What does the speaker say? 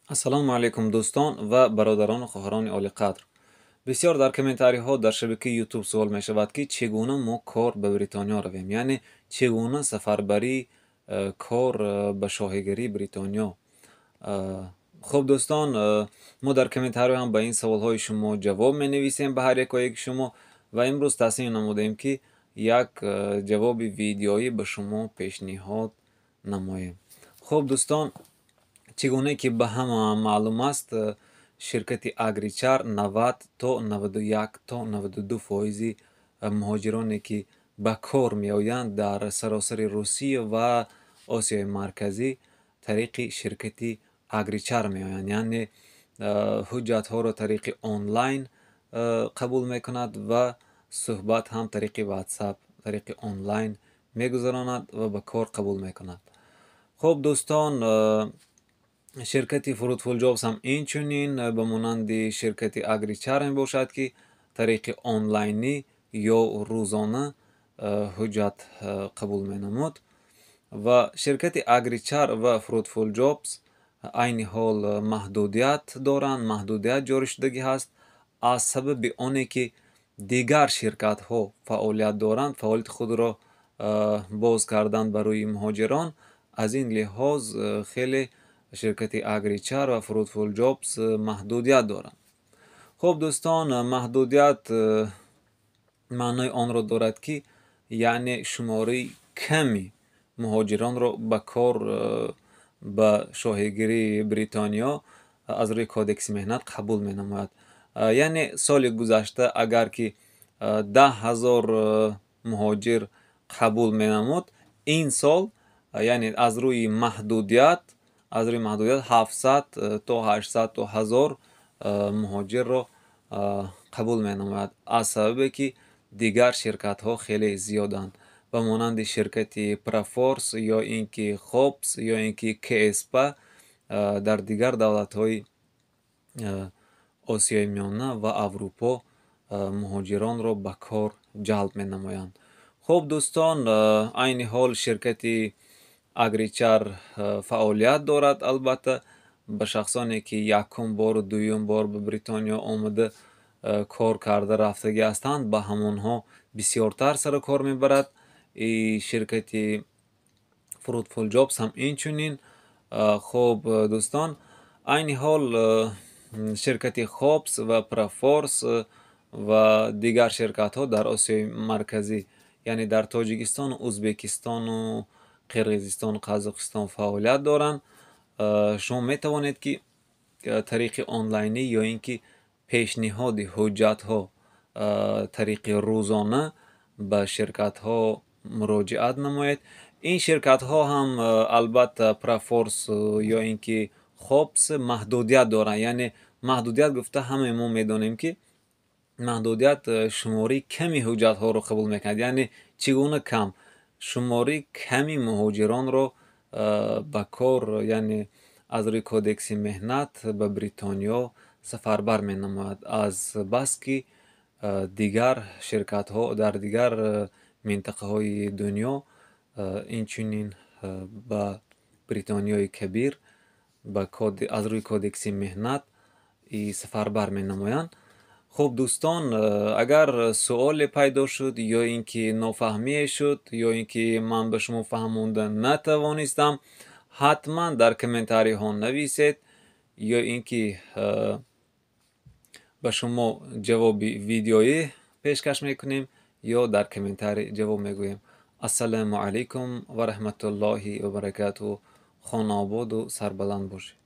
ассалому алайкум дӯстон ва бародарону хоҳарони олиқадр. Бисёр дар комментариҳо дар шабакаи YouTube суол мешавад, ки чӣ гуна мо кор ба Бритониё равем, яъне чӣ гуна сафарбарӣ кор ба шоҳигарии Бритониё. Хуб дӯстон, мо дар комментариҳо ҳам ба ин саволҳои шумо ҷавоб менависем ба ҳар якояки шумо ва имрӯз тасмим намудем, ки як ҷавоби видеоӣ ба шумо пешниҳод намоем. Хуб дӯстон, чӣ гуне ки ба ҳама маълум аст, ширкати Агричар 90 то 91 то 92% муҳоҷироне ки ба кор меоянд дар саросари Русия ва Осиёи Марказӣ тариқи ширкати Агричар меоянд, яъне ҳуҷҷатҳоро тариқи онлайн қабул мекунад ва суҳбат ҳам тариқи WhatsApp тариқи онлайн мегузаронад ва ба кор қабул мекунад. хуб дӯстон, ширкати Fruitful Jobs ҳам инчунин ба монанди ширкати Агричар мебошад, ки тариқи онлайнӣ ё рӯзона ҳуҷҷат қабул менамуд. Ва ширкати Агричар ва Fruitful Jobs айни ҳол маҳдудият доранд, маҳдудият ҷоришудагӣ ҳаст аз сабаби оне ки дигар ширкатҳо фаъолият доранд, фаъолияти худро боз карданд барои муҳоҷирон. Аз ин лиҳоз хеле ширкати Агричар ва Fruitful Jobs маҳдудият доранд. хуб дӯстон, маҳдудият маънои онро дорад, ки яъне шумораи ками муҳоҷиронро ба кор ба шоҳигирии Бритониё аз рӯи кодекси меҳнат қабул менамояд. Яъне соли гузашта агар ки 10,000 муҳоҷир қабул менамуд, ин сол яъне аз рӯи маҳдудият 700 то 800 то 1000 муҳоҷирро қабул менамояд, аз сабабе ки дигар ширкатҳо хеле зиёданд, ба монанди ширкати Proforce ё ин ки Hobbs ё ин ки KSP дар дигар давлатҳои Осиёи Миёна ва Аврупо муҳоҷиронро ба кор ҷалб менамоянд. хуб дӯстон, айни ҳол ширкати Агричар фаъолият дорад, албатта ба шахсоне ки якум бору дуюм бор ба Бритониё омада кор карда рафтагӣ ҳастанд, ба ҳамонҳо бисёртар сару кор мебарад. Ширкати Fruitful Jobs ҳам инчунин. хуб дӯстон, айни ҳол ширкати Hobbs ва Proforce ва дигар ширкатҳо дар Осиёи Марказӣ, яъне дар Тоҷикистону Узбекистону Қирғизистону Қазоқистон фаъолият доранд. шумо метавонед ки тариқи онлайнӣ ё ин ки пешниҳоди ҳуҷҷатҳо тариқи рӯзона ба ширкатҳо муроҷиат намоед. ин ширкатҳо ҳам албатта Proforce ё ин ки Hobbs маҳдудият доранд, яъне маҳдудият гуфта ҳамаи мо медонем, ки маҳдудият шумораи ками ҳуҷҷатҳоро қабул мекунад. Яъне чӣ гуна кам? Шумораи ками муҳоҷиронро ба кор, яъне аз рӯи кодекси меҳнат ба Бритониё сафарбар менамояд, аз бас ки дигар ширкатҳо дар дигар минтақаҳои дунё инчунин ба Бритониёи Кабир аз рӯи кодекси меҳнат сафарбар менамоянд. хуб дӯстон, агар суоле пайдо шуд ё ин ки нофаҳмие шуд ё ин ки ман ба шумо фаҳмонда натавонистам, ҳатман дар комментариҳо нависед, ё ин ки ба шумо ҷавоби видеоӣ пешкаш мекунем ё дар комментарӣ ҷавоб мегӯем. ассалому алайкум ва раҳматуллоҳи ва баракатуҳу. хона ободу сарбаланд бошед.